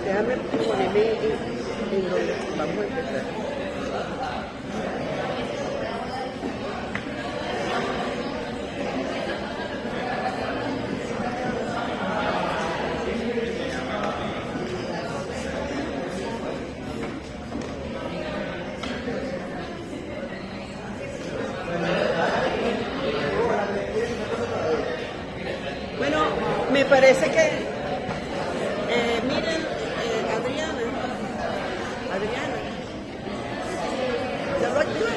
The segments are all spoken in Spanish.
Déjame ponerme en donde vamos a empezar. Bueno, me parece que, miren, Adriana, ya lo activé.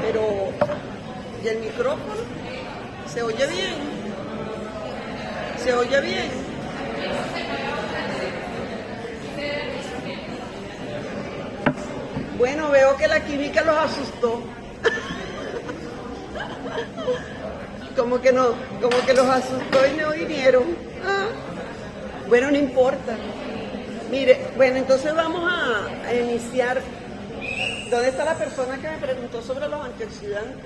Pero, ¿y el micrófono? ¿Se oye bien? ¿Se oye bien? Bueno, veo que la química los asustó. Como que los asustó y no vinieron. Bueno, no importa. Mire, bueno, entonces vamos a iniciar. ¿Dónde está la persona que me preguntó sobre los antioxidantes?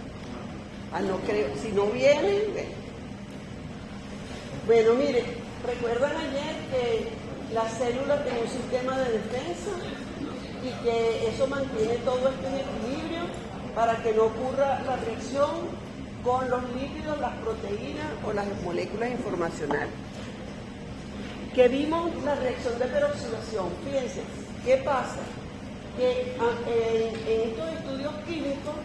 No creo, si no vienen. Bueno, mire, ¿recuerdan ayer que la célula tiene un sistema de defensa y que eso mantiene todo esto en equilibrio para que no ocurra la reacción con los lípidos, las proteínas o las moléculas informacionales? Que vimos la reacción de peroxidación. Fíjense, ¿qué pasa? Que en estos estudios químicos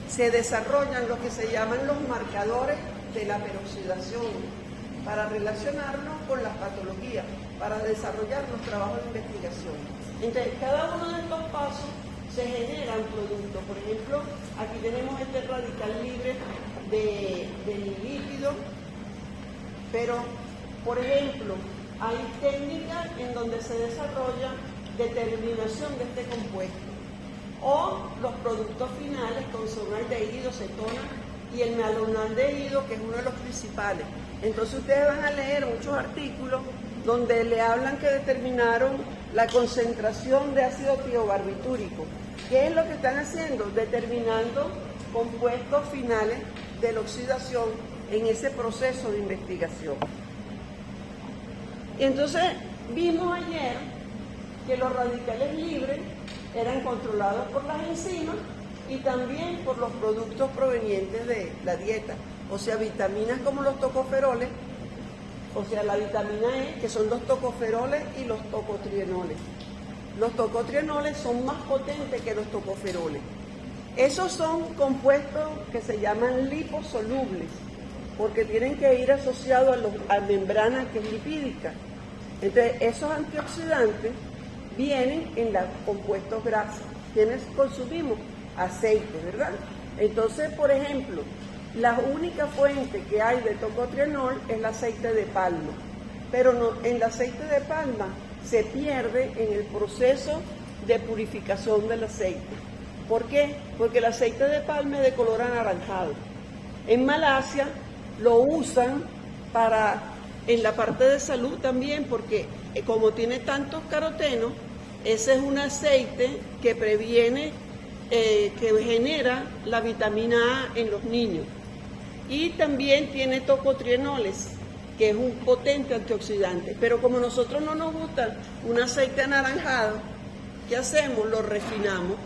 se desarrollan lo que se llaman los marcadores de la peroxidación para relacionarnos con las patologías, para desarrollar los trabajos de investigación. Entonces, cada uno de estos pasos se genera un producto. Por ejemplo, aquí tenemos este radical libre del lípido, pero, por ejemplo, hay técnicas en donde se desarrolla determinación de este compuesto, o los productos finales con son aldehído, cetona y el malonaldehído, que es uno de los principales. Entonces ustedes van a leer muchos artículos donde le hablan que determinaron la concentración de ácido tiobarbitúrico. ¿Qué es lo que están haciendo? Determinando compuestos finales de la oxidación en ese proceso de investigación. Y entonces vimos ayer que los radicales libres eran controlados por las enzimas y también por los productos provenientes de la dieta, o sea, vitaminas como los tocoferoles, o sea, la vitamina E, que son los tocoferoles y los tocotrienoles. Los tocotrienoles son más potentes que los tocoferoles. Esos son compuestos que se llaman liposolubles, porque tienen que ir asociados a membrana que es lipídica. Entonces, esos antioxidantes vienen en los compuestos grasos. ¿Quiénes consumimos? Aceite, ¿verdad? Entonces, por ejemplo, la única fuente que hay de tocotrienol es el aceite de palma, pero no, en el aceite de palma se pierde en el proceso de purificación del aceite. ¿Por qué? Porque el aceite de palma es de color anaranjado. En Malasia lo usan en la parte de salud también, porque como tiene tantos carotenos, ese es un aceite que previene, que genera la vitamina A en los niños. Y también tiene tocotrienoles, que es un potente antioxidante. Pero como a nosotros no nos gusta un aceite anaranjado, ¿qué hacemos? Lo refinamos,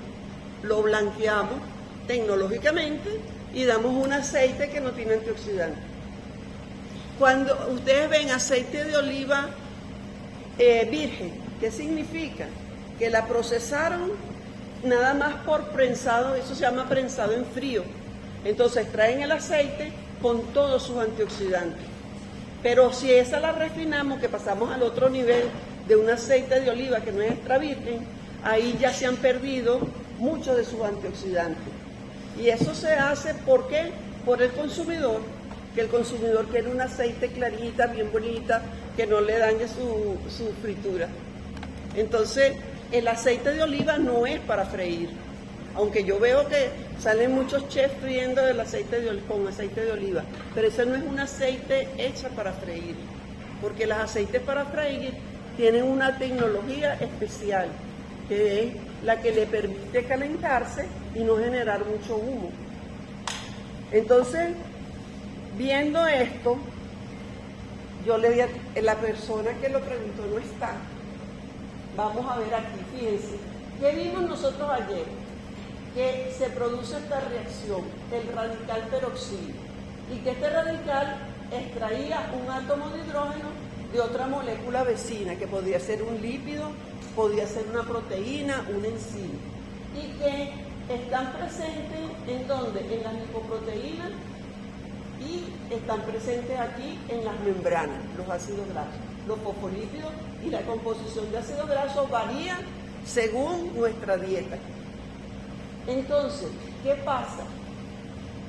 lo blanqueamos tecnológicamente y damos un aceite que no tiene antioxidantes. Cuando ustedes ven aceite de oliva virgen, ¿qué significa? Que la procesaron nada más por prensado, eso se llama prensado en frío. Entonces traen el aceite con todos sus antioxidantes. Pero si esa la refinamos, que pasamos al otro nivel de un aceite de oliva que no es extra virgen, ahí ya se han perdido muchos de sus antioxidantes. Y eso se hace, ¿por qué? Por el consumidor, que el consumidor quiere un aceite clarita, bien bonita, que no le dañe su fritura. Entonces, el aceite de oliva no es para freír, aunque yo veo que salen muchos chefs friendo con aceite de oliva, pero ese no es un aceite hecho para freír, porque los aceites para freír tienen una tecnología especial, que es la que le permite calentarse y no generar mucho humo. Entonces, viendo esto, yo le di a la persona que lo preguntó no está. Vamos a ver aquí, fíjense, ¿qué vimos nosotros ayer? Que se produce esta reacción, el radical peroxilo, y que este radical extraía un átomo de hidrógeno de otra molécula vecina, que podía ser un lípido, podía ser una proteína, una enzima, y que están presentes en donde, en las lipoproteínas, y están presentes aquí en las membranas, los ácidos grasos, los fosfolípidos, y la composición de ácidos grasos varía según nuestra dieta. Entonces, ¿qué pasa?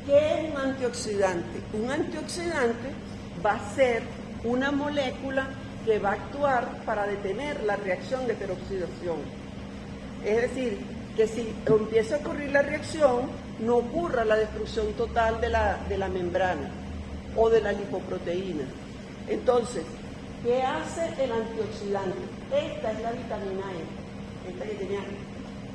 ¿Qué es un antioxidante? Un antioxidante va a ser una molécula que va a actuar para detener la reacción de peroxidación. Es decir, que si empieza a ocurrir la reacción, no ocurra la destrucción total de la membrana o de la lipoproteína. Entonces, ¿qué hace el antioxidante? Esta es la vitamina E, esta que tenía.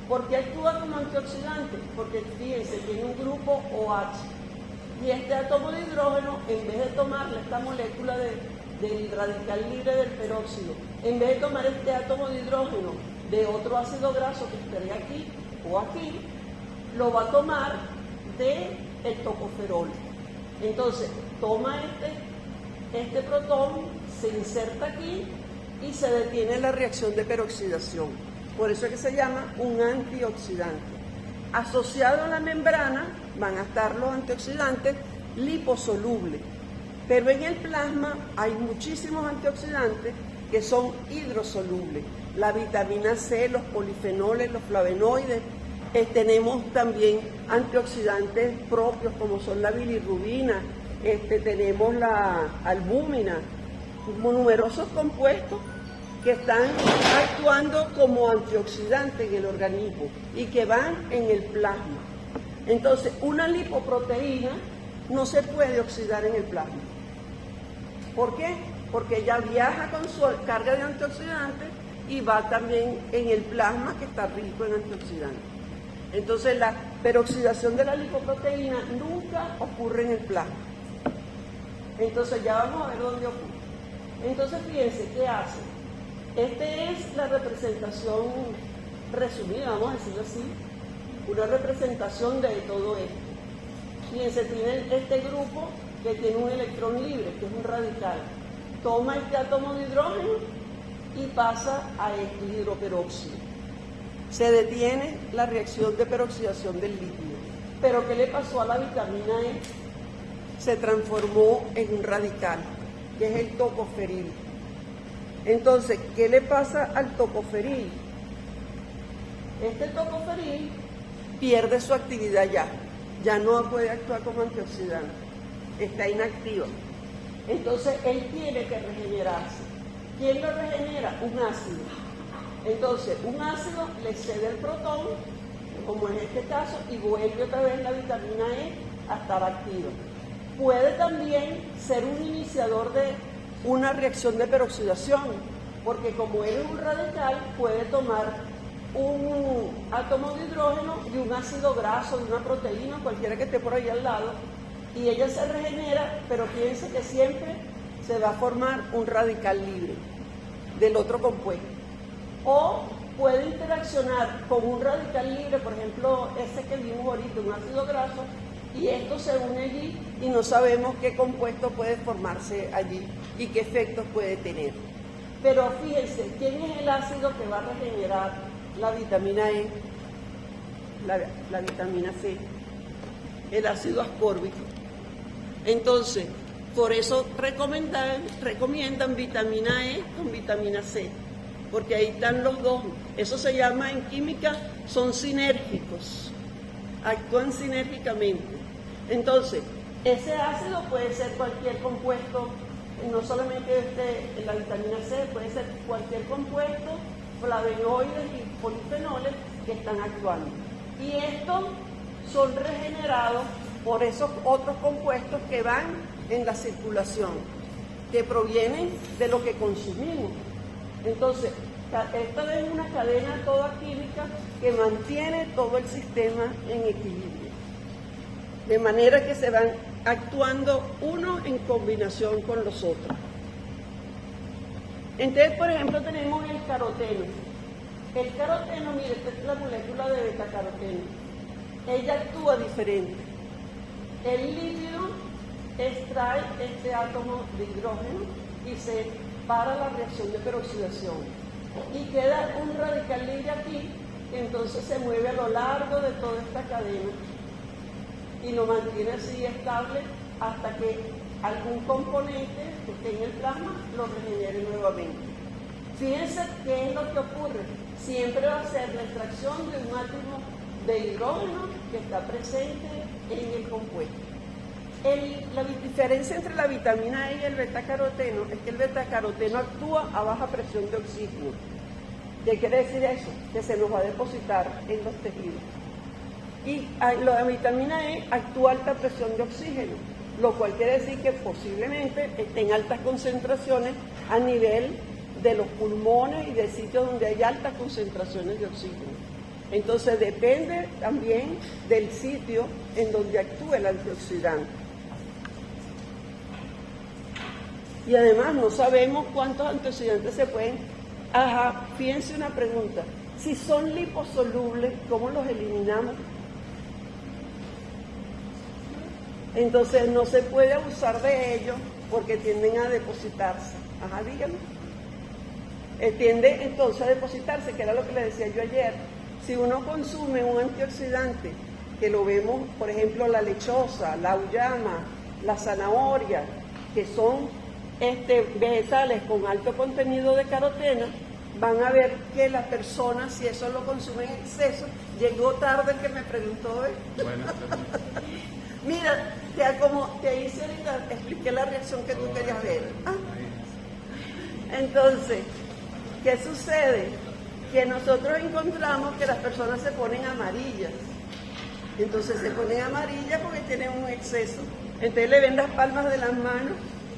¿Por qué actúa como antioxidante? Porque fíjense, tiene un grupo OH. Y este átomo de hidrógeno, en vez de tomarle esta molécula del radical libre del peróxido, en vez de tomar este átomo de hidrógeno de otro ácido graso que estaría aquí o aquí, lo va a tomar del tocoferol. Entonces, toma este protón, se inserta aquí y se detiene la reacción de peroxidación. Por eso es que se llama un antioxidante. Asociado a la membrana van a estar los antioxidantes liposolubles, pero en el plasma hay muchísimos antioxidantes que son hidrosolubles. La vitamina C, los polifenoles, los flavonoides. Tenemos también antioxidantes propios como son la bilirrubina, tenemos la albúmina, numerosos compuestos que están actuando como antioxidantes en el organismo y que van en el plasma. Entonces, una lipoproteína no se puede oxidar en el plasma. ¿Por qué? Porque ella viaja con su carga de antioxidantes y va también en el plasma que está rico en antioxidantes. Entonces, la peroxidación de la lipoproteína nunca ocurre en el plasma. Entonces, ya vamos a ver dónde ocurre. Entonces, fíjense, ¿qué hace? Esta es la representación resumida, vamos a decirlo así, una representación de todo esto. Fíjense, tiene este grupo que tiene un electrón libre, que es un radical. Toma este átomo de hidrógeno y pasa a este hidroperóxido. Se detiene la reacción de peroxidación del líquido. Pero ¿qué le pasó a la vitamina E? Se transformó en un radical, que es el tocoferil. Entonces, ¿qué le pasa al tocoferil? Este tocoferil pierde su actividad ya no puede actuar como antioxidante, está inactivo. Entonces, él tiene que regenerarse. ¿Quién lo regenera? Un ácido. Entonces, un ácido le cede el protón, como en este caso, y vuelve otra vez la vitamina E a estar activa. Puede también ser un iniciador de una reacción de peroxidación, porque como él es un radical, puede tomar un átomo de hidrógeno y un ácido graso, de una proteína, cualquiera que esté por ahí al lado, y ella se regenera, pero piensa que siempre se va a formar un radical libre del otro compuesto. O puede interaccionar con un radical libre, por ejemplo, ese que vimos ahorita, un ácido graso, y esto se une allí y no sabemos qué compuesto puede formarse allí y qué efectos puede tener. Pero fíjense, ¿quién es el ácido que va a regenerar la vitamina E? La vitamina C, el ácido ascórbico. Entonces, por eso recomiendan vitamina E con vitamina C, porque ahí están los dos. Eso se llama en química, son sinérgicos, actúan sinérgicamente. Entonces, ese ácido puede ser cualquier compuesto, no solamente la vitamina C, puede ser cualquier compuesto, flavonoides y polifenoles que están actuando. Y estos son regenerados por esos otros compuestos que van en la circulación, que provienen de lo que consumimos. Entonces, esta es una cadena toda química que mantiene todo el sistema en equilibrio. de manera que se van actuando uno en combinación con los otros. Entonces, por ejemplo, tenemos el caroteno. El caroteno, mire, esta es la molécula de betacaroteno. Ella actúa diferente. El lípido extrae este átomo de hidrógeno y se para la reacción de peroxidación. Y queda un radical libre aquí, que entonces se mueve a lo largo de toda esta cadena y lo mantiene así estable hasta que algún componente que esté en el plasma lo regenere nuevamente. Fíjense qué es lo que ocurre. Siempre va a ser la extracción de un átomo de hidrógeno que está presente en el compuesto. La diferencia entre la vitamina E y el betacaroteno es que el betacaroteno actúa a baja presión de oxígeno. ¿Qué quiere decir eso? Que se nos va a depositar en los tejidos. Y la vitamina E actúa a alta presión de oxígeno, lo cual quiere decir que posiblemente esté en altas concentraciones a nivel de los pulmones y de sitios donde hay altas concentraciones de oxígeno. Entonces depende también del sitio en donde actúe el antioxidante. Y además no sabemos cuántos antioxidantes se pueden. Fíjense una pregunta. Si son liposolubles, ¿cómo los eliminamos? Entonces no se puede abusar de ellos porque tienden a depositarse. Díganme. Tiende entonces a depositarse, que era lo que le decía yo ayer. Si uno consume un antioxidante, que lo vemos, por ejemplo, la lechosa, la auyama, la zanahoria, que son vegetales con alto contenido de caroteno, van a ver que la persona, si eso lo consume en exceso, llegó tarde el que me preguntó hoy. Mira, te hice ahorita, expliqué la reacción que tú querías ver. Entonces, ¿qué sucede? Que nosotros encontramos que las personas se ponen amarillas. Entonces se ponen amarillas porque tienen un exceso. Entonces le ven las palmas de las manos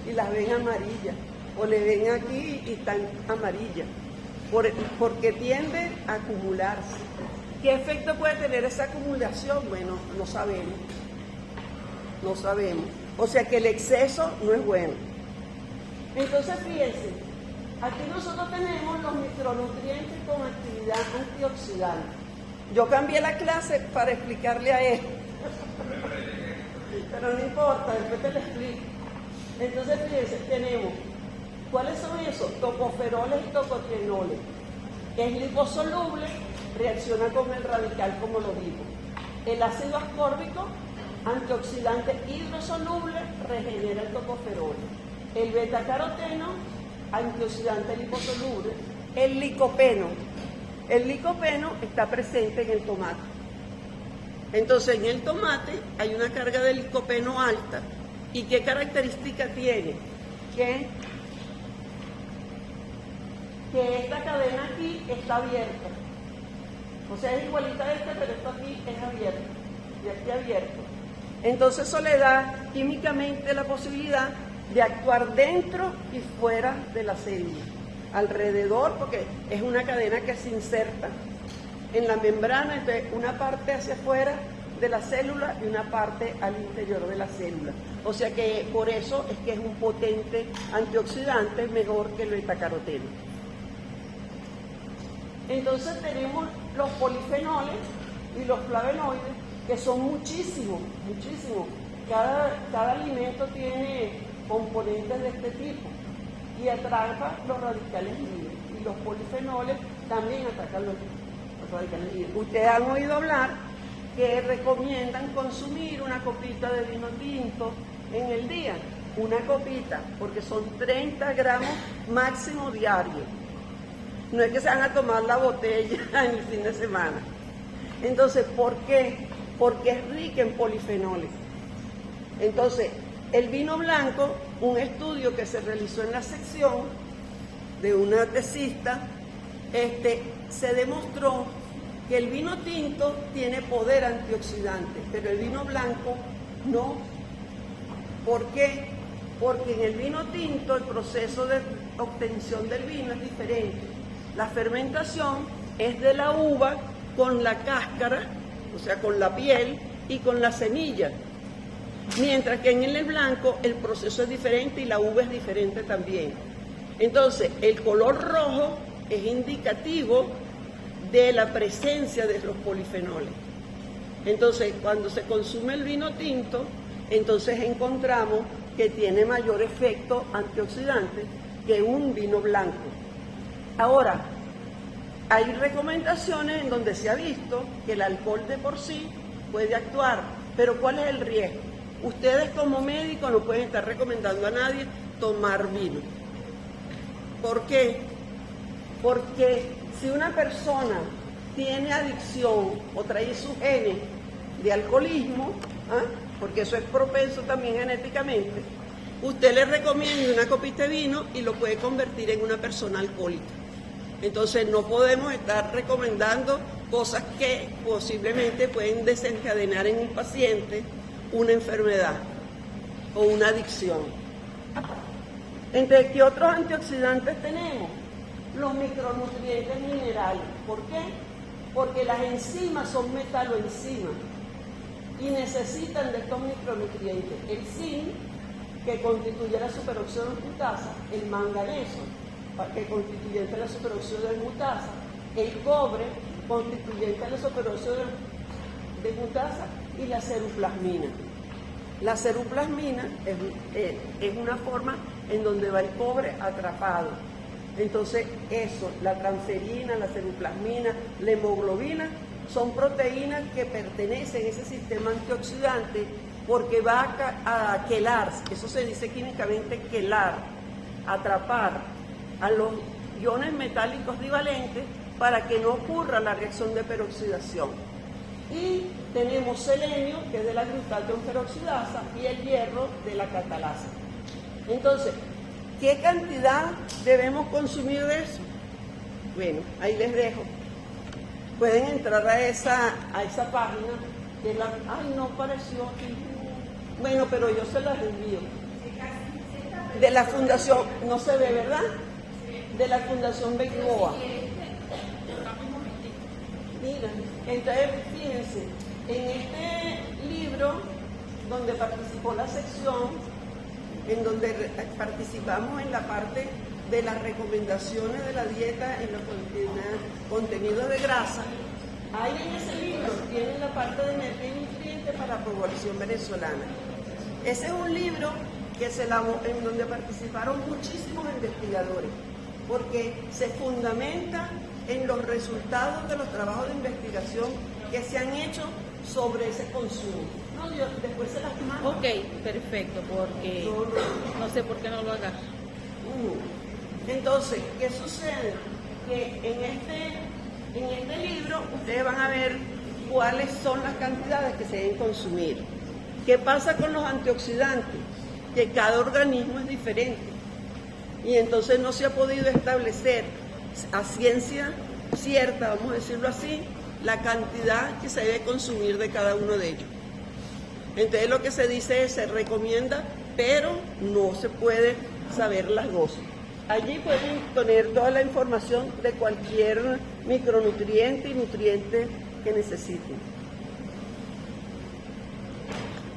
y las ven amarillas. O le ven aquí y están amarillas. Porque tiende a acumularse. ¿Qué efecto puede tener esa acumulación? Bueno, no sabemos. No sabemos. O sea que el exceso no es bueno. Entonces fíjense, aquí nosotros tenemos los micronutrientes con actividad antioxidante. Yo cambié la clase para explicarle a él. Pero no importa, después te lo explico. Entonces fíjense, tenemos, ¿cuáles son esos? Tocoferoles y tocotrienoles. Es liposoluble, reacciona con el radical como lo digo. El ácido ascórbico, antioxidante hidrosoluble, regenera el tocoferol. El betacaroteno, antioxidante liposoluble. El licopeno. El licopeno está presente en el tomate. Entonces, en el tomate hay una carga de licopeno alta. ¿Y qué característica tiene? Que esta cadena aquí está abierta. O sea, es igualita a esta, pero esto aquí es abierto. Y aquí abierto. Entonces eso le da químicamente la posibilidad de actuar dentro y fuera de la célula, alrededor, porque es una cadena que se inserta en la membrana, entonces una parte hacia afuera de la célula y una parte al interior de la célula. O sea que por eso es que es un potente antioxidante, mejor que el betacaroteno. Entonces tenemos los polifenoles y los flavonoides, que son muchísimos, muchísimos. Cada alimento tiene componentes de este tipo y atrapa los radicales libres. Y los polifenoles también atacan los radicales libres. Ustedes han oído hablar que recomiendan consumir una copita de vino tinto en el día. Una copita, porque son 30 gramos máximo diario. No es que se van a tomar la botella en el fin de semana. Entonces, ¿por qué? Porque es rica en polifenoles. Entonces, el vino blanco, un estudio que se realizó en la sección de una tesista, se demostró que el vino tinto tiene poder antioxidante, pero el vino blanco no. ¿Por qué? Porque en el vino tinto el proceso de obtención del vino es diferente. La fermentación es de la uva con la cáscara, o sea, con la piel y con la semilla. Mientras que en el blanco el proceso es diferente y la uva es diferente también. Entonces, el color rojo es indicativo de la presencia de los polifenoles. Entonces, cuando se consume el vino tinto, entonces encontramos que tiene mayor efecto antioxidante que un vino blanco. Ahora, hay recomendaciones en donde se ha visto que el alcohol de por sí puede actuar, pero ¿cuál es el riesgo? Ustedes como médicos no pueden estar recomendando a nadie tomar vino. ¿Por qué? Porque si una persona tiene adicción o trae sus genes de alcoholismo, porque eso es propenso también genéticamente, usted le recomienda una copita de vino y lo puede convertir en una persona alcohólica. Entonces no podemos estar recomendando cosas que posiblemente pueden desencadenar en un paciente una enfermedad o una adicción. ¿Entre qué otros antioxidantes tenemos? Los micronutrientes minerales. ¿Por qué? Porque las enzimas son metaloenzimas y necesitan de estos micronutrientes. El zinc, que constituye la superóxido de mutasa, el manganeso, que constituyente de la superóxido de mutasa, el cobre, constituyente de la superóxido de mutasa, y la ceruplasmina. La ceruplasmina es una forma en donde va el cobre atrapado. Entonces eso, la transferina, la ceruplasmina, la hemoglobina, son proteínas que pertenecen a ese sistema antioxidante porque va a quelar, eso se dice químicamente quelar, atrapar a los iones metálicos divalentes para que no ocurra la reacción de peroxidación. Y tenemos selenio, que es de la glutatión peroxidasa, y el hierro de la catalasa. Entonces, ¿qué cantidad debemos consumir de eso? Bueno, ahí les dejo. Pueden entrar a esa página. Ay, no apareció aquí. Bueno, pero yo se las envío. De la fundación, no se ve, ¿verdad? De la Fundación Bengoa. Mira, entonces fíjense, en este libro donde participó la sección, en donde participamos en la parte de las recomendaciones de la dieta en los contenidos de grasa, ahí en ese libro tienen la parte de energía y nutrientes para la población venezolana. Ese es un libro que en donde participaron muchísimos investigadores, porque se fundamenta en los resultados de los trabajos de investigación que se han hecho sobre ese consumo. No, yo después se las mando. Ok, perfecto, porque no sé por qué no lo hagas. Entonces, ¿qué sucede? Que en este libro ustedes van a ver cuáles son las cantidades que se deben consumir. ¿Qué pasa con los antioxidantes? Que cada organismo es diferente y entonces no se ha podido establecer a ciencia cierta, vamos a decirlo así, la cantidad que se debe consumir de cada uno de ellos. Entonces lo que se dice es, se recomienda, pero no se puede saber las dosis. Allí pueden tener toda la información de cualquier micronutriente y nutriente que necesiten.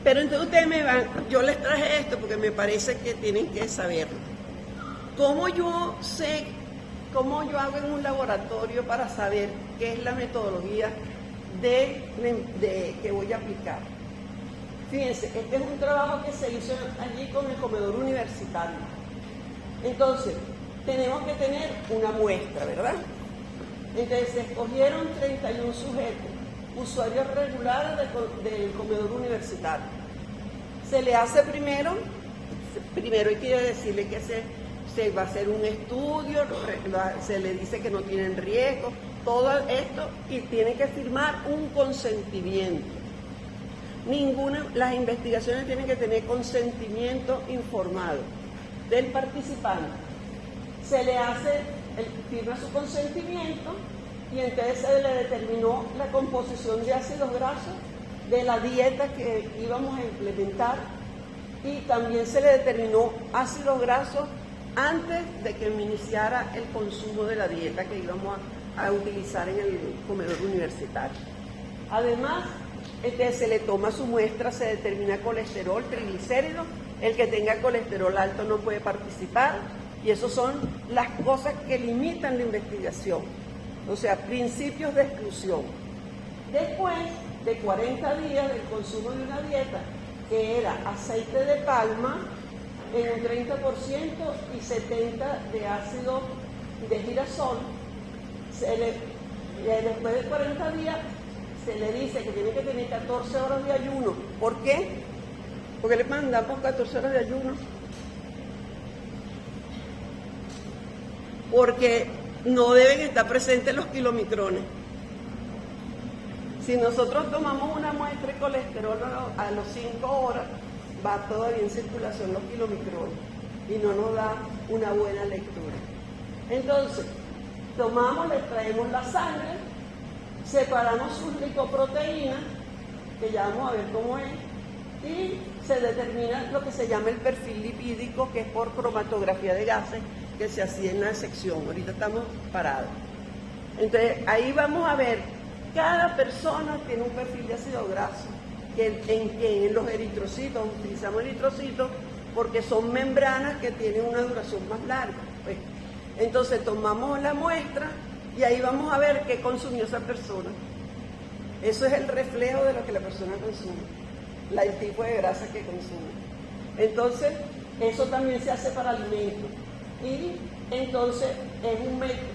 Pero entonces ustedes yo les traje esto porque me parece que tienen que saberlo. ¿Cómo yo hago en un laboratorio para saber qué es la metodología que voy a aplicar? Fíjense, este es un trabajo que se hizo allí con el comedor universitario. Entonces, tenemos que tener una muestra, ¿verdad? Entonces, se escogieron 31 sujetos, usuarios regulares del comedor universitario. Se le hace primero hay que decirle que se va a hacer un estudio, se le dice que no tienen riesgo, todo esto, y tiene que firmar un consentimiento. Las investigaciones tienen que tener consentimiento informado del participante. Se le firma su consentimiento y entonces se le determinó la composición de ácidos grasos de la dieta que íbamos a implementar y también se le determinó ácidos grasos antes de que me iniciara el consumo de la dieta que íbamos a utilizar en el comedor universitario. Además, Se le toma su muestra, se determina colesterol, triglicéridos. El que tenga colesterol alto no puede participar. Y esas son las cosas que limitan la investigación. O sea, principios de exclusión. Después de 40 días del consumo de una dieta, que era aceite de palma en un 30% y 70% de ácido de girasol, después de 40 días se le dice que tiene que tener 14 horas de ayuno. ¿Por qué? Porque le mandamos 14 horas de ayuno. Porque no deben estar presentes los kilomicrones. Si nosotros tomamos una muestra de colesterol a los 5 horas, va todavía en circulación los kilomicrones y no nos da una buena lectura. Entonces, tomamos, le traemos la sangre, separamos sus lipoproteínas, que ya vamos a ver cómo es, y se determina lo que se llama el perfil lipídico, que es por cromatografía de gases, que se hacía en la sección. Ahorita estamos parados. Entonces, ahí vamos a ver, cada persona tiene un perfil de ácido graso, en los eritrocitos, utilizamos eritrocitos porque son membranas que tienen una duración más larga. Pues, entonces tomamos la muestra y ahí vamos a ver qué consumió esa persona. Eso es el reflejo de lo que la persona consume, el tipo de grasa que consume. Entonces, eso también se hace para alimentos. Y entonces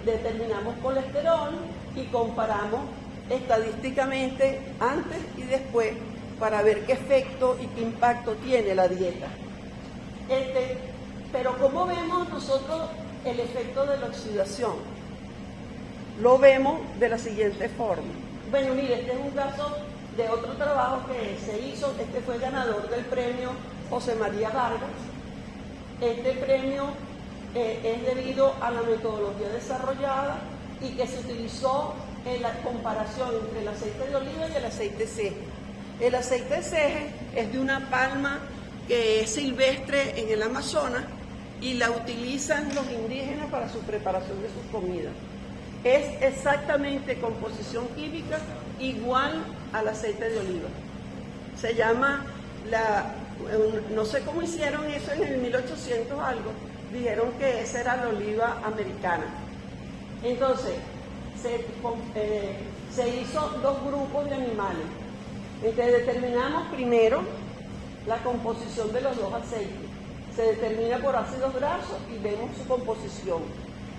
determinamos colesterol y comparamos estadísticamente antes y después para ver qué efecto y qué impacto tiene la dieta. Pero ¿cómo vemos nosotros el efecto de la oxidación? Lo vemos de la siguiente forma. Bueno, mire, este es un caso de otro trabajo que se hizo. Este fue ganador del premio José María Vargas. Este premio es debido a la metodología desarrollada y que se utilizó en la comparación entre el aceite de oliva y el aceite ceje. El aceite ceje es de una palma que es silvestre en el Amazonas y la utilizan los indígenas para su preparación de sus comidas. Es exactamente composición química igual al aceite de oliva. Se llama, no sé cómo hicieron eso en el 1800 algo, dijeron que esa era la oliva americana. Entonces, se hizo 2 grupos de animales. Entonces determinamos primero la composición de los 2 aceites. Se determina por ácidos grasos y vemos su composición.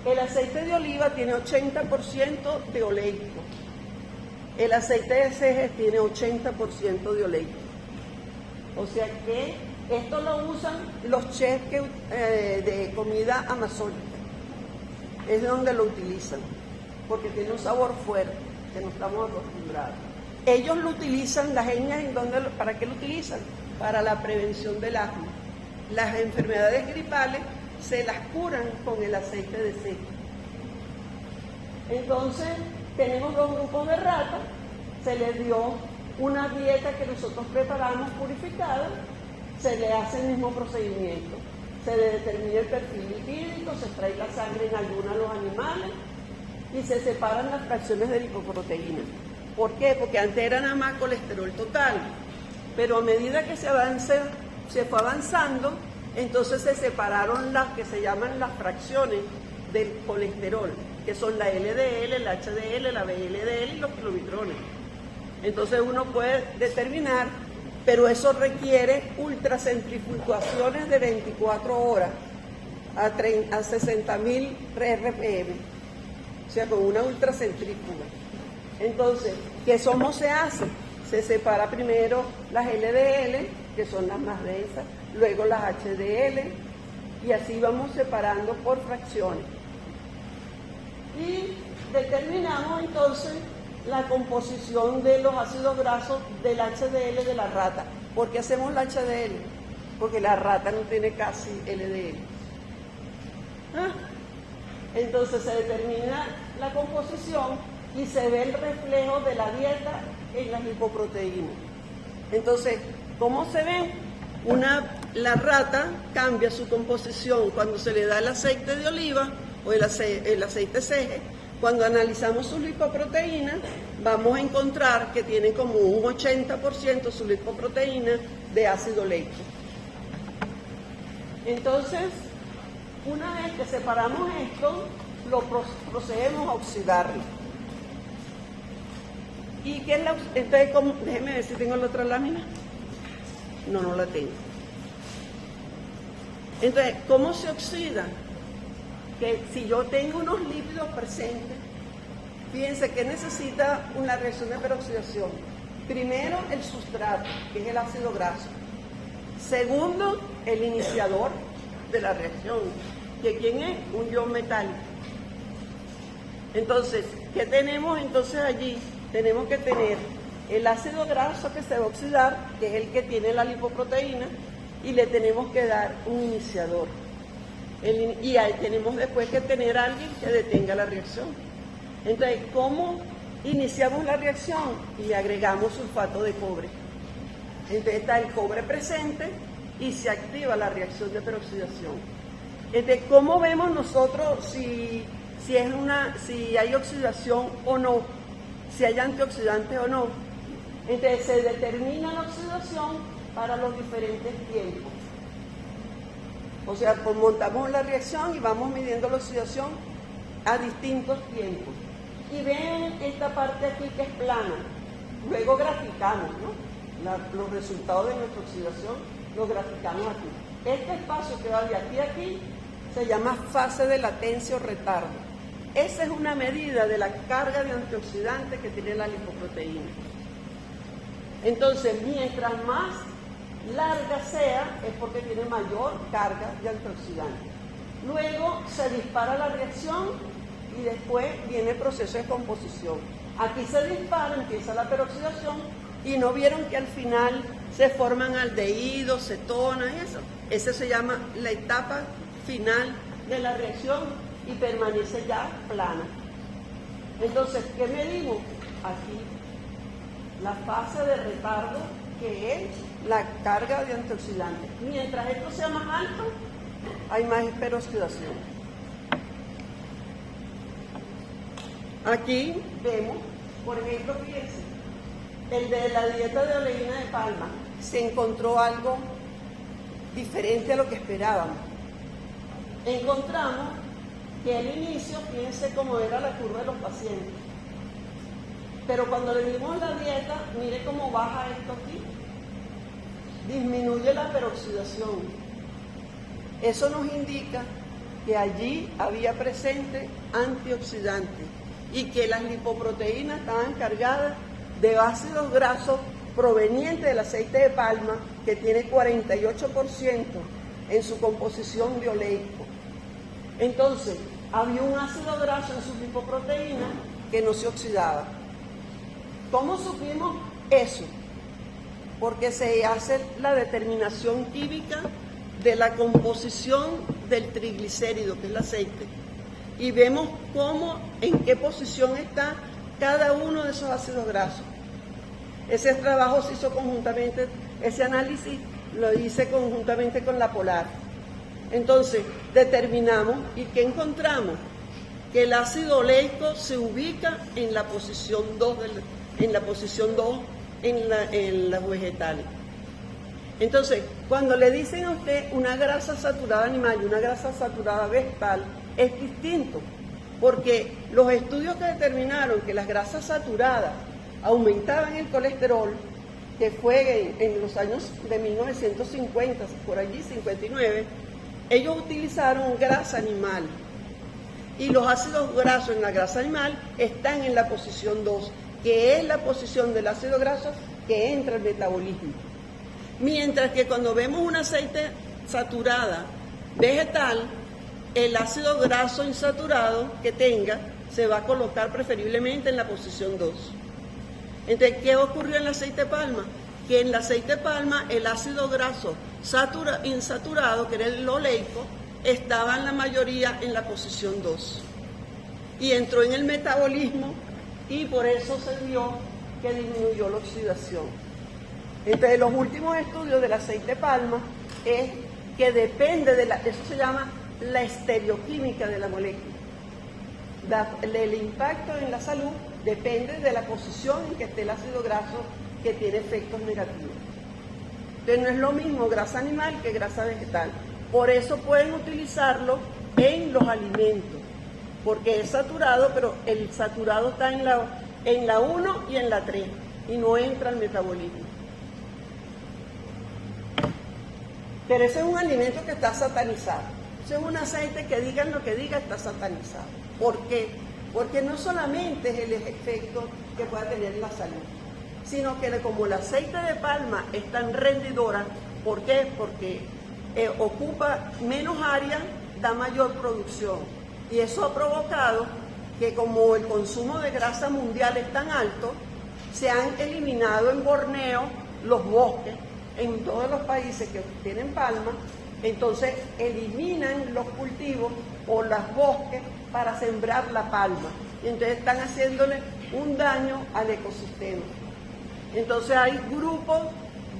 El aceite de oliva tiene 80% de oleico. El aceite de ceje tiene 80% de oleico. O sea que esto lo usan los chefs de comida amazónica. Es donde lo utilizan, porque tiene un sabor fuerte, que no estamos acostumbrados. Ellos lo utilizan, las etnias, ¿para qué lo utilizan? Para la prevención del asma. Las enfermedades gripales se las curan con el aceite de ceje. Entonces, tenemos 2 grupos de ratas, se les dio una dieta que nosotros preparamos purificada, se le hace el mismo procedimiento. Se le determina el perfil lipídico, se extrae la sangre en algunos de los animales y se separan las fracciones de lipoproteínas. ¿Por qué? Porque antes era nada más colesterol total, pero a medida que se fue avanzando, entonces se separaron las que se llaman las fracciones del colesterol, que son la LDL, el HDL, la VLDL y los kilomicrones. Entonces uno puede determinar, pero eso requiere ultracentrifugaciones de 24 horas a 60.000 RPM, o sea, con una ultracentrífuga. Entonces, ¿cómo se hace? Se separa primero las LDL, que son las más densas, luego las HDL, y así vamos separando por fracciones. Y determinamos entonces la composición de los ácidos grasos del HDL de la rata. ¿Por qué hacemos la HDL? Porque la rata no tiene casi LDL. Entonces se determina la composición y se ve el reflejo de la dieta en las lipoproteínas. Entonces, ¿cómo se ve? La rata cambia su composición cuando se le da el aceite de oliva o el aceite ceje. Cuando analizamos sus lipoproteínas, vamos a encontrar que tienen como un 80% su lipoproteína de ácido oleico. Entonces, una vez que separamos esto, lo procedemos a oxidarlo. ¿Y qué es la entonces, déjeme ver si tengo la otra lámina. No la tengo. Entonces, ¿cómo se oxida? Que si yo tengo unos lípidos presentes, fíjense que necesita una reacción de peroxidación. Primero, el sustrato, que es el ácido graso. Segundo, el iniciador de la reacción, que ¿quién es? Un ion metálico. Entonces, ¿qué tenemos entonces allí? Tenemos que tener el ácido graso que se va a oxidar, que es el que tiene la lipoproteína, y le tenemos que dar un iniciador. Y ahí tenemos después que tener a alguien que detenga la reacción. Entonces, ¿cómo iniciamos la reacción? Y agregamos sulfato de cobre. Entonces está el cobre presente y se activa la reacción de peroxidación. Entonces, ¿cómo vemos nosotros si hay oxidación o no? Si hay antioxidantes o no. Entonces se determina la oxidación para los diferentes tiempos. O sea, pues montamos la reacción y vamos midiendo la oxidación a distintos tiempos. Y ven esta parte aquí que es plana. Luego graficamos, ¿no? Los resultados de nuestra oxidación los graficamos aquí. Este espacio que va de aquí a aquí se llama fase de latencia o retardo. Esa es una medida de la carga de antioxidante que tiene la lipoproteína. Entonces, mientras más larga sea, es porque tiene mayor carga de antioxidante. Luego se dispara la reacción y después viene el proceso de composición. Aquí se dispara, empieza la peroxidación y no vieron que al final se forman aldehídos, cetonas y eso. Ese se llama la etapa final de la reacción y permanece ya plana. Entonces, ¿qué medimos? Aquí la fase de retardo, que es la carga de antioxidantes. Mientras esto sea más alto, hay más peroxidación. Aquí vemos, por ejemplo, fíjense, el de la dieta de oleína de palma, se encontró algo diferente a lo que esperábamos. Encontramos que al inicio, fíjense cómo era la curva de los pacientes. Pero cuando le dimos la dieta, mire cómo baja esto aquí. Disminuye la peroxidación. Eso nos indica que allí había presente antioxidantes y que las lipoproteínas estaban cargadas de ácidos grasos provenientes del aceite de palma, que tiene 48% en su composición de oleico. Entonces, había un ácido graso en sus lipoproteínas que no se oxidaba. ¿Cómo supimos eso? Porque se hace la determinación química de la composición del triglicérido, que es el aceite, y vemos en qué posición está cada uno de esos ácidos grasos. Ese trabajo se hizo conjuntamente, ese análisis lo hice conjuntamente con la Polar. Entonces, determinamos, ¿y qué encontramos? Que el ácido oleico se ubica en la posición 2 en las vegetales. Entonces, cuando le dicen a usted una grasa saturada animal y una grasa saturada vegetal, es distinto, porque los estudios que determinaron que las grasas saturadas aumentaban el colesterol, que fue en los años de 1950, por allí 59, ellos utilizaron grasa animal. Y los ácidos grasos en la grasa animal están en la posición 2, que es la posición del ácido graso que entra al metabolismo. Mientras que cuando vemos un aceite saturada vegetal, el ácido graso insaturado que tenga se va a colocar preferiblemente en la posición 2. Entonces, ¿qué ocurrió en el aceite de palma? Que en el aceite de palma el ácido graso insaturado, que era el oleico, estaba en la mayoría en la posición 2. Y entró en el metabolismo y por eso se vio que disminuyó la oxidación. Entonces, los últimos estudios del aceite de palma es que depende eso se llama la estereoquímica de la molécula. El impacto en la salud depende de la posición en que esté el ácido graso que tiene efectos negativos. Entonces no es lo mismo grasa animal que grasa vegetal. Por eso pueden utilizarlo en los alimentos, porque es saturado, pero el saturado está en la 1 y en la 3 y no entra al metabolismo. Pero ese es un alimento que está satanizado. Ese es un aceite que digan lo que diga, está satanizado. ¿Por qué? Porque no solamente es el efecto que pueda tener en la salud, sino que como el aceite de palma es tan rendidora, ¿por qué? Porque ocupa menos área, da mayor producción. Y eso ha provocado que como el consumo de grasa mundial es tan alto, se han eliminado en Borneo los bosques, en todos los países que tienen palma, entonces eliminan los cultivos o los bosques para sembrar la palma. Y entonces están haciéndole un daño al ecosistema. Entonces hay grupos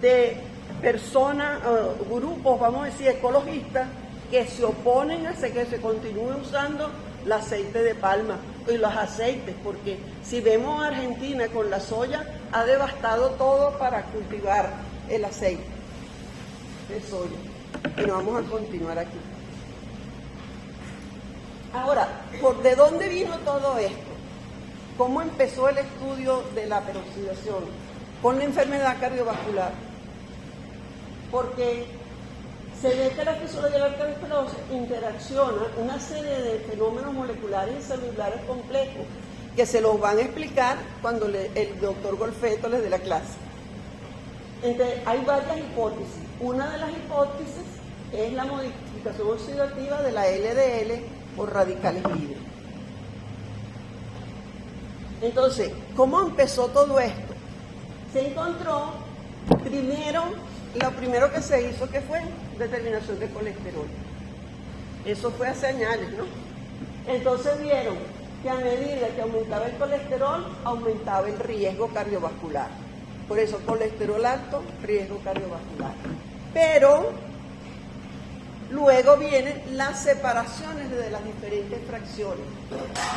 de personas, grupos, vamos a decir, ecologistas, que se oponen a que se continúe usando el aceite de palma y los aceites, porque si vemos a Argentina con la soya, ha devastado todo para cultivar el aceite de soya. Pero vamos a continuar aquí. Ahora, ¿de dónde vino todo esto? ¿Cómo empezó el estudio de la peroxidación? Con la enfermedad cardiovascular. Porque se ve que la fisiología de la arteriosclerosis interacciona una serie de fenómenos moleculares y celulares complejos que se los van a explicar cuando el doctor Golfetto les dé la clase. Entonces, hay varias hipótesis. Una de las hipótesis es la modificación oxidativa de la LDL por radicales libres. Entonces, ¿cómo empezó todo esto? Se encontró lo primero que se hizo, que fue determinación de colesterol. Eso fue hace años, ¿no? Entonces vieron que a medida que aumentaba el colesterol, aumentaba el riesgo cardiovascular. Por eso, colesterol alto, riesgo cardiovascular. Pero luego vienen las separaciones de las diferentes fracciones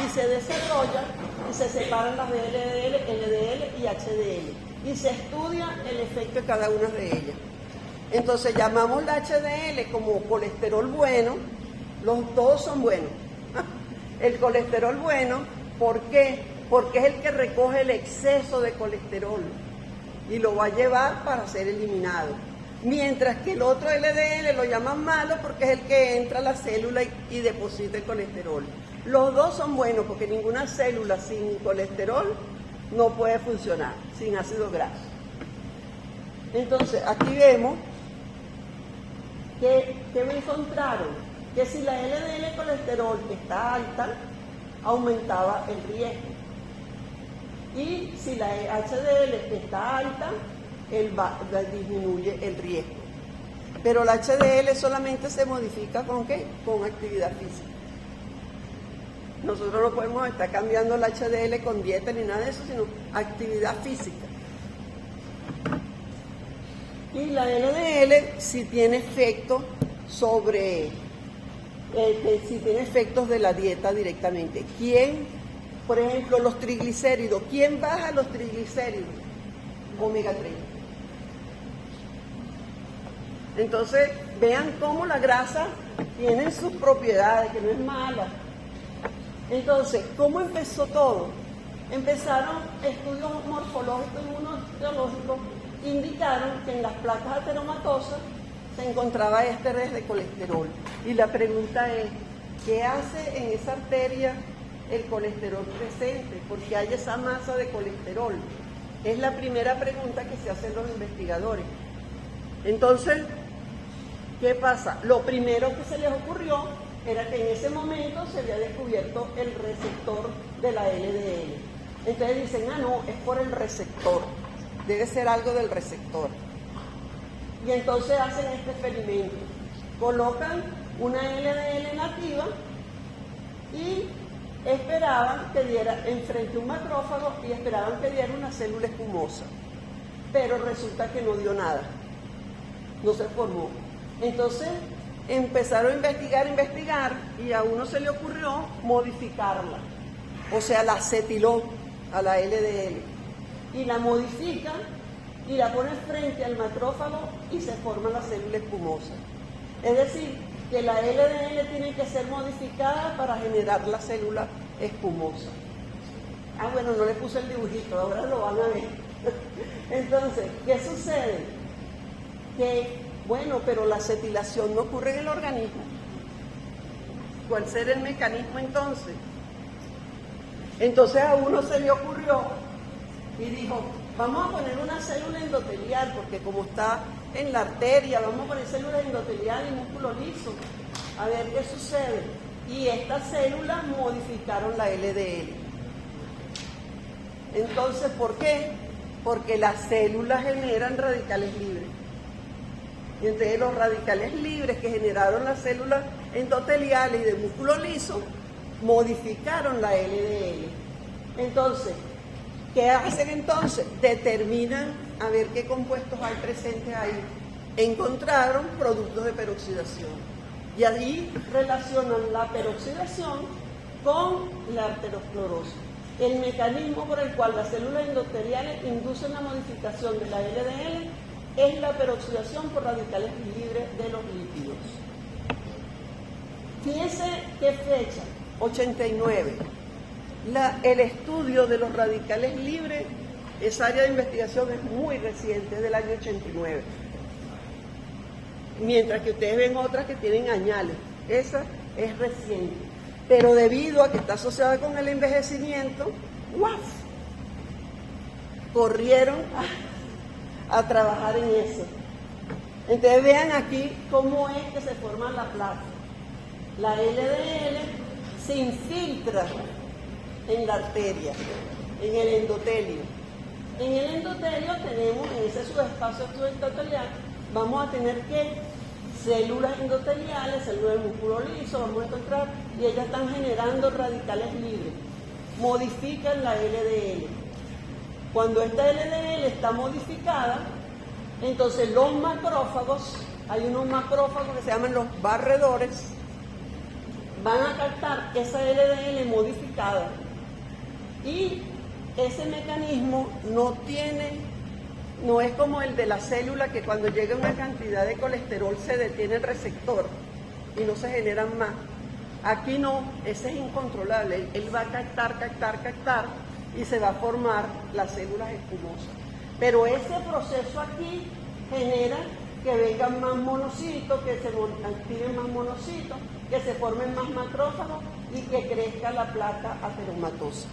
y se desarrollan y se separan las de LDL, LDL y HDL y se estudia el efecto de cada una de ellas. Entonces llamamos la HDL como colesterol bueno, todos son buenos. El colesterol bueno, ¿por qué? Porque es el que recoge el exceso de colesterol y lo va a llevar para ser eliminado. Mientras que el otro LDL lo llaman malo porque es el que entra a la célula y deposita el colesterol. Los dos son buenos porque ninguna célula sin colesterol no puede funcionar, sin ácido graso. Entonces, aquí vemos que me encontraron que si la LDL colesterol está alta, aumentaba el riesgo. Y si la HDL está alta, disminuye el riesgo. Pero la HDL solamente se modifica ¿con qué? Con actividad física. Nosotros no podemos estar cambiando la HDL con dieta ni nada de eso, sino actividad física. Y la LDL sí tiene efectos sí tiene efectos de la dieta directamente. Por ejemplo, los triglicéridos. ¿Quién baja los triglicéridos? Omega 3. Entonces, vean cómo la grasa tiene sus propiedades, que no es mala. Entonces, ¿cómo empezó todo? Empezaron estudios morfológicos y teológicos, indicaron que en las placas ateromatosas se encontraba ésteres de colesterol. Y la pregunta es, ¿qué hace en esa arteria el colesterol presente? ¿Por qué hay esa masa de colesterol? Es la primera pregunta que se hacen los investigadores. Entonces, ¿qué pasa? Lo primero que se les ocurrió era que en ese momento se había descubierto el receptor de la LDL. Entonces dicen, no, es por el receptor, debe ser algo del receptor. Y entonces hacen este experimento, colocan una LDL nativa y esperaban que diera enfrente un macrófago y esperaban que diera una célula espumosa, pero resulta que no dio nada, no se formó. Entonces empezaron a investigar y a uno se le ocurrió modificarla, o sea, la acetiló, a la LDL, y la modifica y la pone frente al macrófago y se forma la célula espumosa. Es decir, que la LDL tiene que ser modificada para generar la célula espumosa. Ah, bueno, no le puse el dibujito, ahora lo van a ver. Entonces, ¿qué sucede? Que, bueno, pero la acetilación no ocurre en el organismo. ¿Cuál será el mecanismo entonces? Entonces a uno se le ocurrió y dijo, vamos a poner una célula endotelial, porque como está en la arteria, vamos a poner células endoteliales y músculo liso, a ver qué sucede. Y estas células modificaron la LDL. Entonces, ¿por qué? Porque las células generan radicales libres. Y entonces los radicales libres que generaron las células endoteliales y de músculo liso modificaron la LDL. Entonces, ¿qué hacen entonces? Determinan a ver qué compuestos hay presentes ahí. Encontraron productos de peroxidación. Y allí relacionan la peroxidación con la arteriosclerosis. El mecanismo por el cual las células endoteliales inducen la modificación de la LDL es la peroxidación por radicales libres de los lípidos. Fíjense qué fecha, 89. El estudio de los radicales libres, esa área de investigación es muy reciente, es del año 89. Mientras que ustedes ven otras que tienen añales, esa es reciente. Pero debido a que está asociada con el envejecimiento, ¡guau!, corrieron a trabajar en eso. Entonces vean aquí cómo es que se forma la placa. La LDL se infiltra en la arteria, en el endotelio. En el endotelio tenemos, en ese subespacio endotelial, vamos a tener que células endoteliales, células del músculo liso, vamos a encontrar, y ellas están generando radicales libres, modifican la LDL. Cuando esta LDL está modificada, entonces los macrófagos, hay unos macrófagos que se llaman los barredores, van a captar esa LDL modificada, y ese mecanismo no es como el de la célula, que cuando llega una cantidad de colesterol se detiene el receptor y no se generan más. Aquí no, ese es incontrolable, él va a captar y se va a formar las células espumosas. Pero ese proceso aquí genera que vengan más monocitos, que se activen más monocitos, que se formen más macrófagos y que crezca la placa ateromatosa,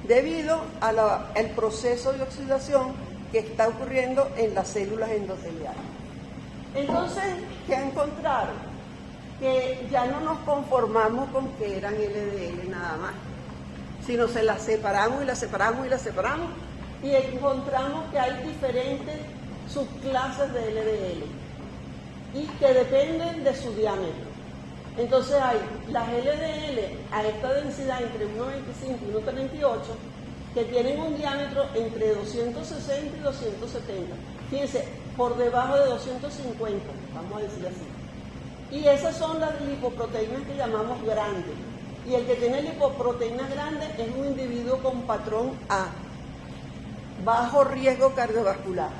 debido al proceso de oxidación que está ocurriendo en las células endoteliales. Entonces, ¿qué encontraron? Que ya no nos conformamos con que eran LDL nada más, sino se las separamos y las separamos y las separamos, y encontramos que hay diferentes subclases de LDL y que dependen de su diámetro. Entonces hay las LDL a esta densidad entre 1,25 y 1,38 que tienen un diámetro entre 260 y 270. Fíjense, por debajo de 250, vamos a decir así. Y esas son las lipoproteínas que llamamos grandes. Y el que tiene lipoproteínas grandes es un individuo con patrón A, bajo riesgo cardiovascular.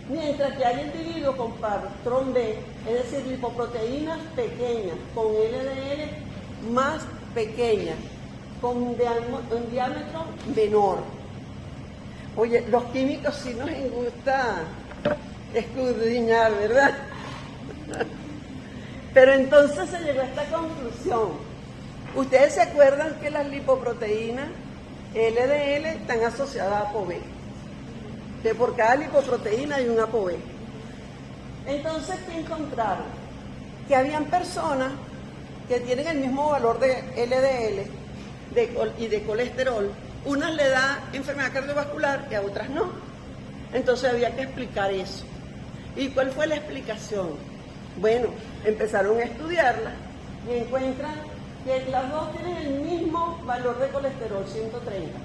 Mientras que hay individuos con patrón B, es decir, lipoproteínas pequeñas, con LDL más pequeñas, con un diámetro menor. Oye, los químicos sí nos gusta escudriñar, ¿verdad? Pero entonces se llegó a esta conclusión. Ustedes se acuerdan que las lipoproteínas LDL están asociadas a ApoB, que por cada lipoproteína hay un ApoB. Entonces, ¿qué encontraron? Que habían personas que tienen el mismo valor de LDL y de colesterol. Unas le da enfermedad cardiovascular y a otras no. Entonces había que explicar eso. ¿Y cuál fue la explicación? Bueno, empezaron a estudiarla y encuentran que las dos tienen el mismo valor de colesterol, 130.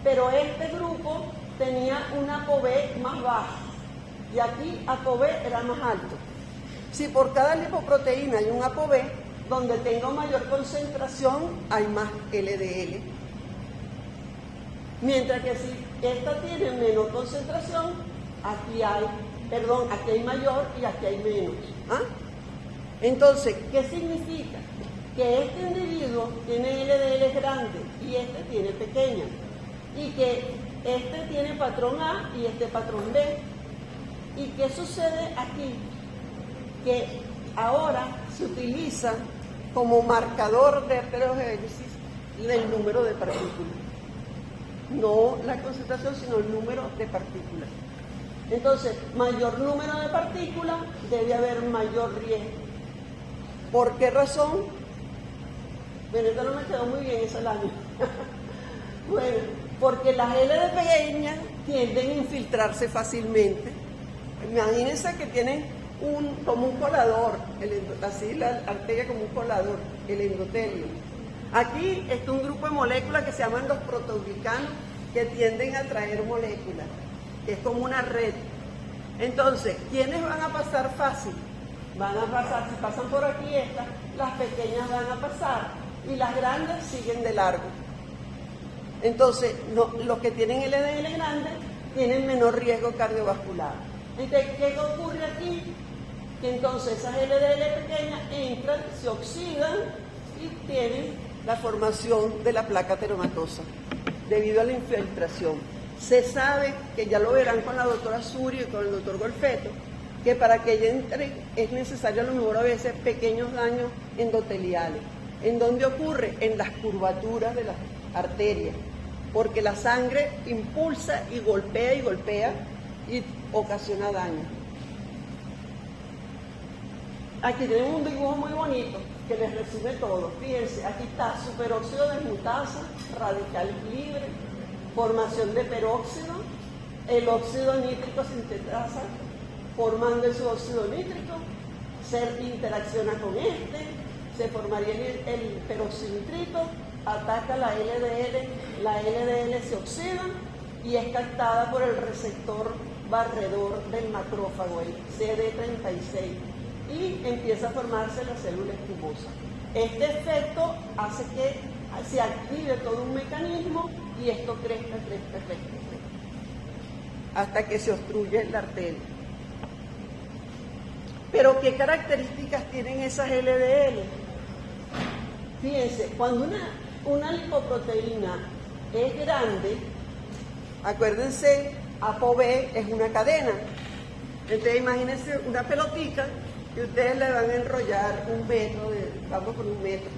Pero este grupo tenía un ApoB más bajo y aquí ApoB era más alto. Si por cada lipoproteína hay un ApoB, donde tengo mayor concentración hay más LDL. Mientras que si esta tiene menor concentración, aquí hay mayor y aquí hay menos. ¿Ah? Entonces, ¿qué significa? Que este individuo tiene LDL grande y este tiene pequeña. Y que este tiene patrón A y este patrón B. ¿Y qué sucede aquí? Que ahora se utiliza como marcador de arteriogénesis el número de partículas. No la concentración, sino el número de partículas. Entonces, mayor número de partículas, debe haber mayor riesgo. ¿Por qué razón? Bueno, esto no me quedó muy bien esa lámina. Bueno, porque las LD pequeñas tienden a infiltrarse fácilmente. Imagínense que tienen como un colador, así la arteria como un colador, el endotelio. Aquí está un grupo de moléculas que se llaman los proteoglicanos, que tienden a traer moléculas, que es como una red. Entonces, ¿quiénes van a pasar fácil? Van a pasar, si pasan por aquí estas, las pequeñas van a pasar y las grandes siguen de largo. Entonces, los que tienen LDL grande tienen menor riesgo cardiovascular. Entonces, ¿qué ocurre aquí? Que entonces esas LDL pequeñas entran, se oxidan y tienen la formación de la placa ateromatosa debido a la infiltración. Se sabe, que ya lo verán con la doctora Surio y con el doctor Golfeto, que para que ella entre es necesario a lo mejor a veces pequeños daños endoteliales. ¿En dónde ocurre? En las curvaturas de las arterias, porque la sangre impulsa y golpea y ocasiona daño. Aquí tenemos un dibujo muy bonito que les resume todo. Fíjense, aquí está superóxido de mutasa, radical libre, formación de peróxido, el óxido nítrico sintetasa formando el subóxido nítrico, se interacciona con se formaría el peroxinitrito, ataca la LDL se oxida y es captada por el receptor barredor del macrófago, el CD36, y empieza a formarse la célula espumosa. Este efecto hace que se active todo un mecanismo y esto crezca, hasta que se obstruye la arteria. Pero ¿qué características tienen esas LDL? Fíjense, cuando una lipoproteína es grande, acuérdense, ApoB es una cadena. Entonces imagínense una pelotita que ustedes le van a enrollar un metro, vamos por un metro,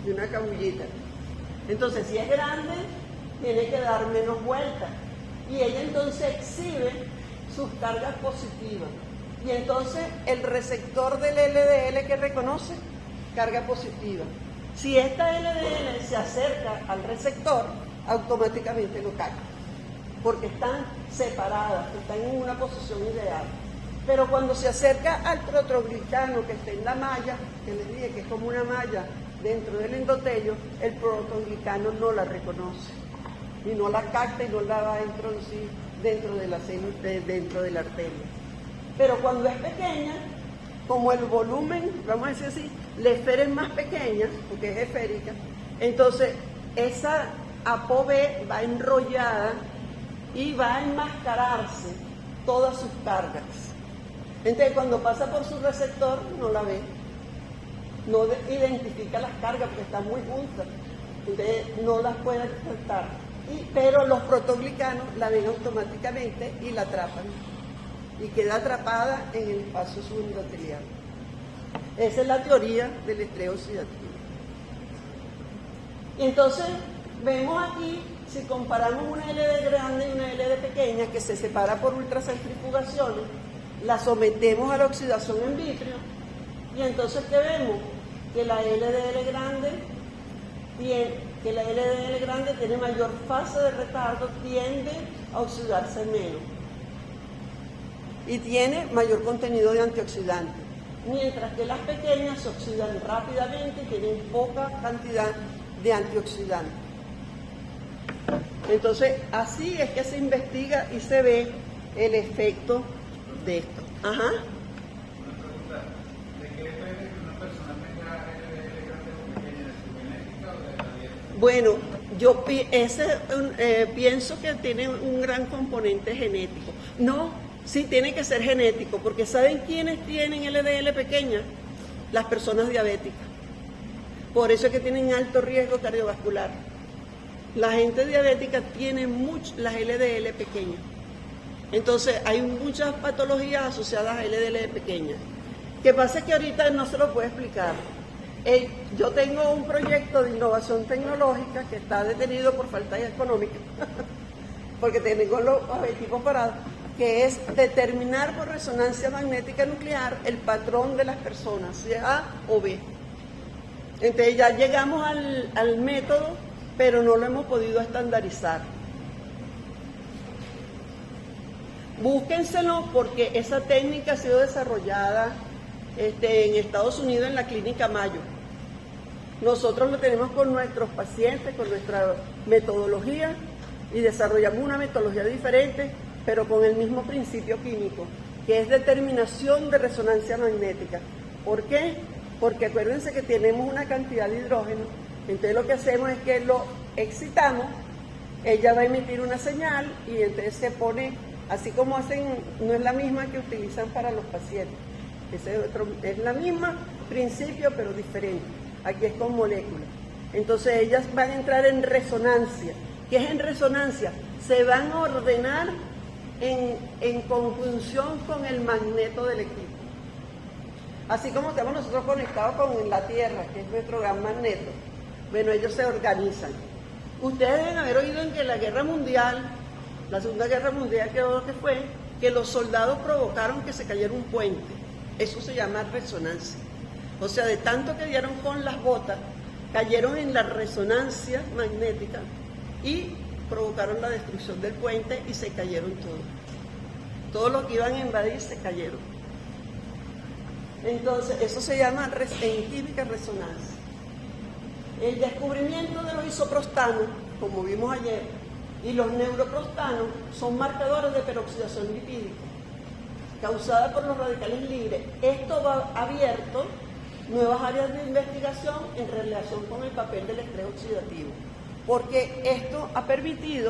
de una cabullita. Entonces si es grande, tiene que dar menos vueltas. Y ella entonces exhibe sus cargas positivas. Y entonces el receptor del LDL que reconoce, carga positiva. Si esta LDL se acerca al receptor, automáticamente lo capta, porque están separadas, están en una posición ideal. Pero cuando se acerca al proteoglicano que está en la malla, que les dije que es como una malla dentro del endotelio, el proteoglicano no la reconoce y no la capta y no la va a introducir dentro de la célula, dentro de la arteria. Pero cuando es pequeña, como el volumen, vamos a decir así, la esfera es más pequeña, porque es esférica, entonces esa ApoB va enrollada y va a enmascararse todas sus cargas. Entonces cuando pasa por su receptor no la ve, no identifica las cargas porque están muy juntas, entonces no las puede detectar. Pero los proteoglicanos la ven automáticamente y la atrapan y queda atrapada en el espacio subendotelial. Esa es la teoría del estrés oxidativo. Y entonces vemos aquí, si comparamos una LD grande y una LD pequeña que se separa por ultracentrifugaciones, la sometemos a la oxidación en vitrio y entonces ¿qué vemos? Que la LDL grande tiene mayor fase de retardo, tiende a oxidarse menos y tiene mayor contenido de antioxidantes, mientras que las pequeñas se oxidan rápidamente y tienen poca cantidad de antioxidantes. Entonces, así es que se investiga y se ve el efecto de esto. Ajá. Una pregunta, ¿de qué depende que una persona tenga LDL grande o pequeña? ¿De su genética o de la dieta? Bueno, Yo pienso que tiene un gran componente genético. No, sí tiene que ser genético, porque ¿saben quiénes tienen LDL pequeña? Las personas diabéticas. Por eso es que tienen alto riesgo cardiovascular. La gente diabética tiene las LDL pequeñas. Entonces hay muchas patologías asociadas a LDL pequeña. ¿Qué pasa? Es que ahorita no se lo puedo explicar. Yo tengo un proyecto de innovación tecnológica que está detenido por falta económica, porque tengo los equipos parados, que es determinar por resonancia magnética nuclear el patrón de las personas, sea A o B. Entonces ya llegamos al método, pero no lo hemos podido estandarizar. Búsquenselo porque esa técnica ha sido desarrollada en Estados Unidos en la Clínica Mayo. Nosotros lo tenemos con nuestros pacientes, con nuestra metodología, y desarrollamos una metodología diferente, pero con el mismo principio químico, que es determinación de resonancia magnética. ¿Por qué? Porque acuérdense que tenemos una cantidad de hidrógeno, entonces lo que hacemos es que lo excitamos, ella va a emitir una señal y entonces se pone, así como hacen, no es la misma que utilizan para los pacientes. Es la misma principio, pero diferente. Aquí es con moléculas. Entonces ellas van a entrar en resonancia. ¿Qué es en resonancia? Se van a ordenar en conjunción con el magneto del equipo. Así como estamos nosotros conectados con la Tierra, que es nuestro gran magneto. Bueno, ellos se organizan. Ustedes deben haber oído en que la Guerra Mundial, la Segunda Guerra Mundial, creo que fue, que los soldados provocaron que se cayera un puente. Eso se llama resonancia. O sea, de tanto que dieron con las botas, cayeron en la resonancia magnética y provocaron la destrucción del puente y se cayeron todos. Todos los que iban a invadir se cayeron. Entonces, eso se llama en química resonancia. El descubrimiento de los isoprostanos, como vimos ayer, y los neuroprostanos son marcadores de peroxidación lipídica causada por los radicales libres. Esto va abierto nuevas áreas de investigación en relación con el papel del estrés oxidativo, porque esto ha permitido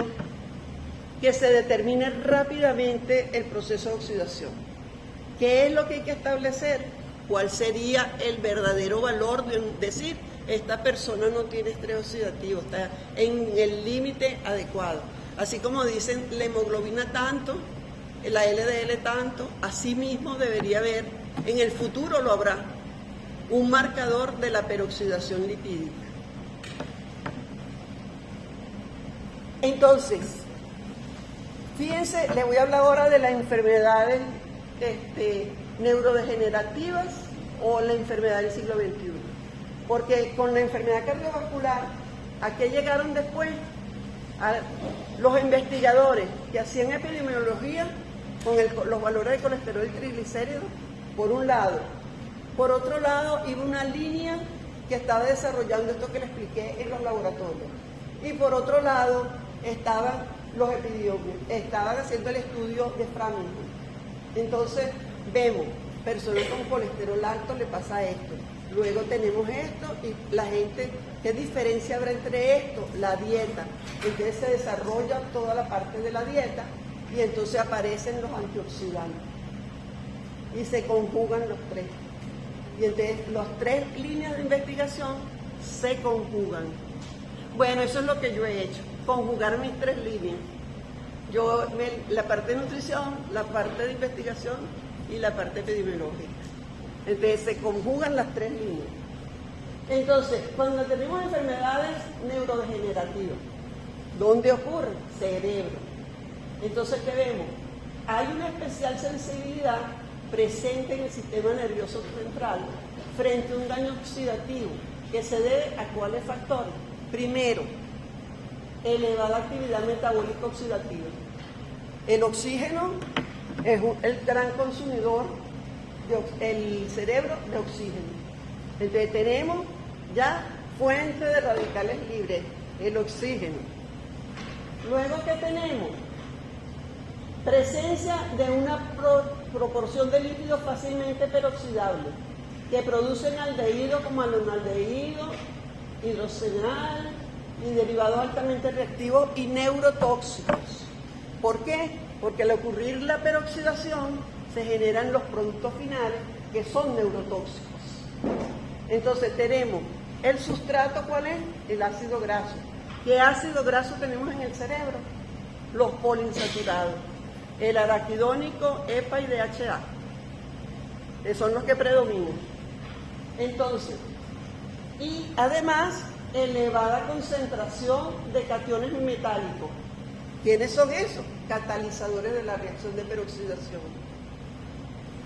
que se determine rápidamente el proceso de oxidación. ¿Qué es lo que hay que establecer? ¿Cuál sería el verdadero valor de decir, esta persona no tiene estrés oxidativo, está en el límite adecuado? Así como dicen la hemoglobina tanto, la LDL tanto, así mismo debería haber, en el futuro lo habrá, un marcador de la peroxidación lipídica. Entonces, fíjense, les voy a hablar ahora de las enfermedades neurodegenerativas o la enfermedad del siglo XXI. Porque con la enfermedad cardiovascular, ¿a qué llegaron después? A los investigadores que hacían epidemiología con los valores de colesterol y triglicéridos, por un lado. Por otro lado, iba una línea que estaba desarrollando esto que les expliqué en los laboratorios. Y por otro lado, estaban los epidemiólogos, estaban haciendo el estudio de Framingham. Entonces, vemos, personas con colesterol alto le pasa esto. Luego tenemos esto y la gente, ¿qué diferencia habrá entre esto? La dieta. Entonces se desarrolla toda la parte de la dieta y entonces aparecen los antioxidantes. Y se conjugan los tres. Y entonces las tres líneas de investigación se conjugan. Bueno, eso es lo que yo he hecho, conjugar mis tres líneas. La parte de nutrición, la parte de investigación y la parte epidemiológica. Entonces se conjugan las tres líneas. Entonces, cuando tenemos enfermedades neurodegenerativas, ¿dónde ocurre? Cerebro. Entonces, ¿qué vemos? Hay una especial sensibilidad presente en el sistema nervioso central frente a un daño oxidativo que se debe a cuáles factores. Primero, elevada actividad metabólica oxidativa. El oxígeno es el gran consumidor, el cerebro, de oxígeno. Entonces tenemos ya fuente de radicales libres, el oxígeno. Luego, ¿qué tenemos? Presencia de una proporción de lípidos fácilmente peroxidables que producen aldehído como alonaldehído, hidroxenal, y derivados altamente reactivos y neurotóxicos. ¿Por qué? Porque al ocurrir la peroxidación se generan los productos finales que son neurotóxicos. Entonces tenemos el sustrato, ¿cuál es? El ácido graso. ¿Qué ácido graso tenemos en el cerebro? Los poliinsaturados, el araquidónico, EPA y DHA, que son los que predominan. Entonces, y además, elevada concentración de cationes metálicos. ¿Quiénes son esos? Catalizadores de la reacción de peroxidación.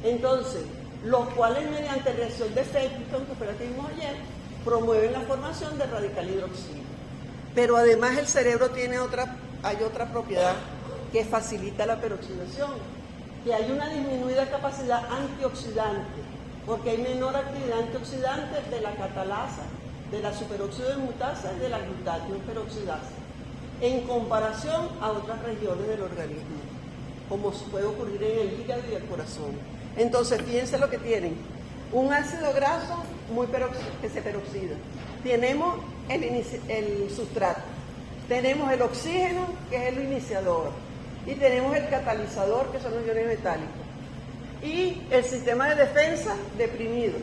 Entonces, los cuales mediante reacción de Fenton, que fue la que vimos ayer, promueven la formación de radical hidroxilo. Pero además el cerebro hay otra propiedad que facilita la peroxidación, que hay una disminuida capacidad antioxidante, porque hay menor actividad antioxidante de la catalasa, de la superóxido de mutasa y de la glutatión peroxidasa, en comparación a otras regiones del organismo, como puede ocurrir en el hígado y el corazón. Entonces, fíjense lo que tienen: un ácido graso que se peroxida. Tenemos el sustrato, tenemos el oxígeno, que es el iniciador, y tenemos el catalizador, que son los iones metálicos, y el sistema de defensa deprimido.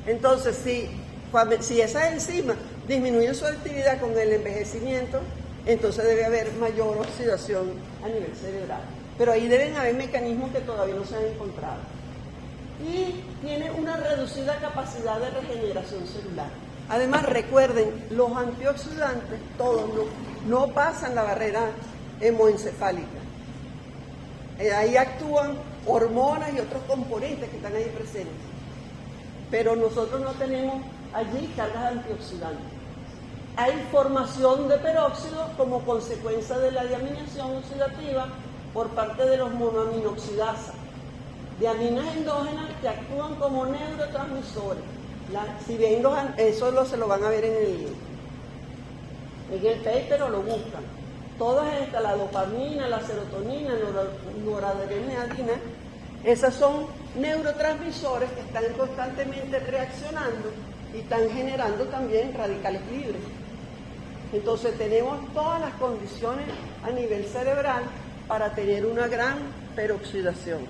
Entonces, si esas enzimas disminuyen su actividad con el envejecimiento, entonces debe haber mayor oxidación a nivel cerebral. Pero ahí deben haber mecanismos que todavía no se han encontrado. Y tiene una reducida capacidad de regeneración celular. Además, recuerden, los antioxidantes, todos no pasan la barrera hemoencefálica. Ahí actúan hormonas y otros componentes que están ahí presentes. Pero nosotros no tenemos allí cargas antioxidantes. Hay formación de peróxido como consecuencia de la deaminación oxidativa por parte de los monoaminoxidasas, de aminas endógenas que actúan como neurotransmisores. Si bien eso se lo van a ver en el paper o lo buscan. Todas estas, la dopamina, la serotonina, noradrenalina, esas son neurotransmisores que están constantemente reaccionando y están generando también radicales libres. Entonces tenemos todas las condiciones a nivel cerebral para tener una gran peroxidación.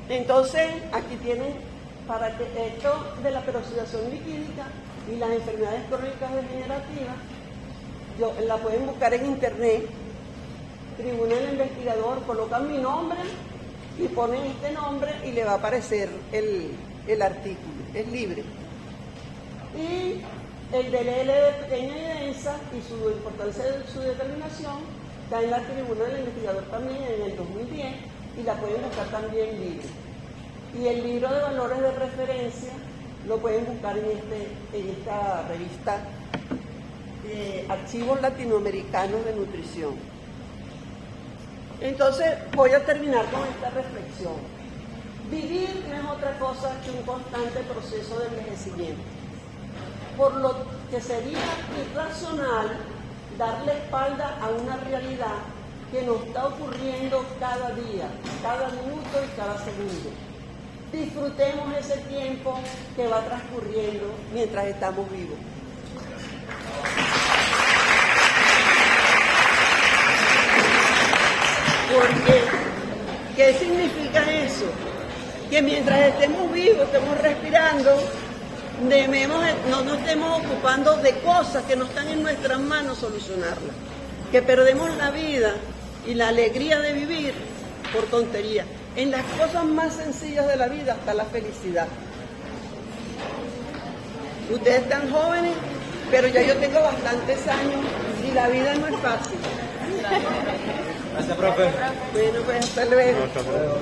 Entonces aquí tienen, para que esto de la peroxidación lipídica y las enfermedades crónicas degenerativas, la pueden buscar en internet, Tribuna del Investigador, colocan mi nombre y ponen este nombre y le va a aparecer el artículo, es libre. Y el DLL de pequeña y densa y su importancia de su determinación está en la Tribuna del Investigador también en el 2010 y la pueden buscar también libre. Y el libro de valores de referencia lo pueden buscar en esta revista Archivos Latinoamericanos de Nutrición. Entonces voy a terminar con esta reflexión. Vivir no es otra cosa que un constante proceso de envejecimiento, por lo que sería irracional darle espalda a una realidad que nos está ocurriendo cada día, cada minuto y cada segundo. Disfrutemos ese tiempo que va transcurriendo mientras estamos vivos. Porque, ¿qué significa eso? Que mientras estemos vivos, estemos respirando, no nos estemos ocupando de cosas que no están en nuestras manos solucionarlas. Que perdemos la vida y la alegría de vivir por tontería. En las cosas más sencillas de la vida está la felicidad. Ustedes están jóvenes, pero ya yo tengo bastantes años y la vida no es fácil. Gracias, profe. Bueno, pues hasta luego. Hasta luego.